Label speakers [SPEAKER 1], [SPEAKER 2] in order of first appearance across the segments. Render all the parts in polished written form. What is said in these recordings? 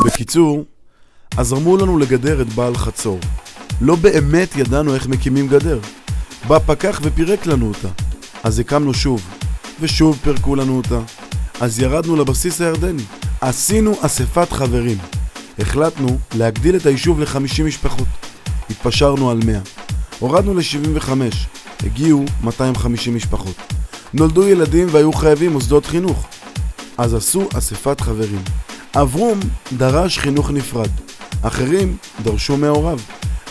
[SPEAKER 1] בקיצור, אז אמרו לנו לגדר את בעל חצור. לא באמת ידענו איך מקימים גדר. בא פקח ופירק לנו אותה. אז הקמנו שוב, ושוב פירקו לנו אותה. אז ירדנו לבסיס הירדני. עשינו אספת חברים. החלטנו להגדיל את היישוב ל50 משפחות. התפשרנו על 100. הורדנו ל75. הגיעו 250 משפחות. נולדו ילדים והיו חייבים מוסדות חינוך. אז עשו אספת חברים. אברום דרש חינוך נפרד. אחרים דרשו מעורב.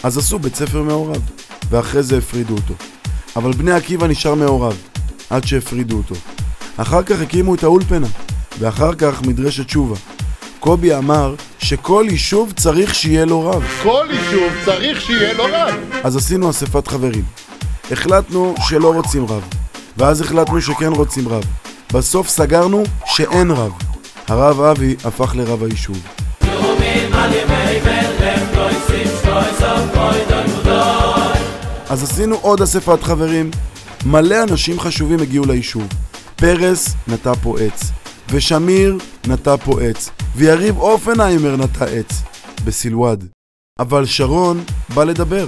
[SPEAKER 1] אז עשו בית ספר מעורב. ואחרי זה הפרידו אותו. אבל בני עקיבא נשאר מעורב. עד שהפרידו אותו. אחר כך הקימו את האולפנה. ואחר כך מדרשת תשובה. קובי אמר שכל יישוב צריך שיהיה לו רב.
[SPEAKER 2] כל יישוב צריך שיהיה לו רב.
[SPEAKER 1] אז עשינו אספת חברים. החלטנו שלא רוצים רב. ואז החלטנו שכן רוצים רב. בסוף סגרנו שאין רב. הרב אבי הפך לרב היישוב. אז עשינו עוד אספת חברים. מלא אנשים חשובים הגיעו ליישוב. פרס נטע פה עץ. ושמיר נטע פה עץ. ויריב אופנהיימר נטע עץ. בסילואד. אבל שרון בא לדבר.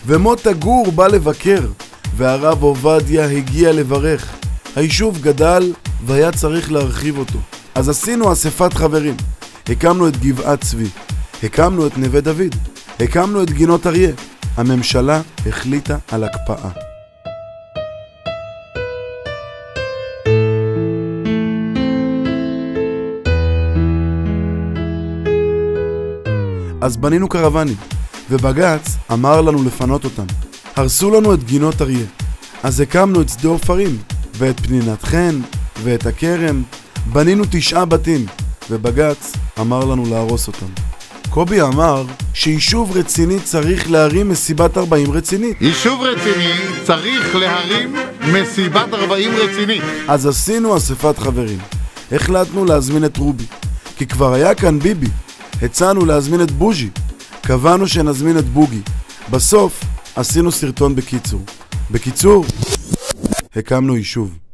[SPEAKER 1] ומוטה גור בא לבקר. והרב עובדיה הגיע לברך. היישוב גדל והיה צריך להרחיב אותו. אז עשינו אספת חברים. הקמנו את גבעת צבי. הקמנו את נווה דוד. הקמנו את גינות אריה. הממשלה החליטה על הקפאה. אז בנינו קרוונים, ובגץ אמר לנו לפנות אותם. הרסו לנו את גינות אריה. אז הקמנו את שדה עופרים, ואת פנינת חן, ואת הכרם. בנינו 9 בתים, ובגץ אמר לנו להרוס אותם. קובי אמר שיישוב רציני צריך להרים מסיבת 40 רצינית.
[SPEAKER 2] יישוב רציני צריך להרים מסיבת 40 רצינית.
[SPEAKER 1] אז עשינו אספת חברים. החלטנו להזמין את רובי, כי כבר היה כאן ביבי. הצענו להזמין את בוז'י. קבענו שנזמין את בוגי. בסוף עשינו סרטון בקיצור. הקמנו יישוב.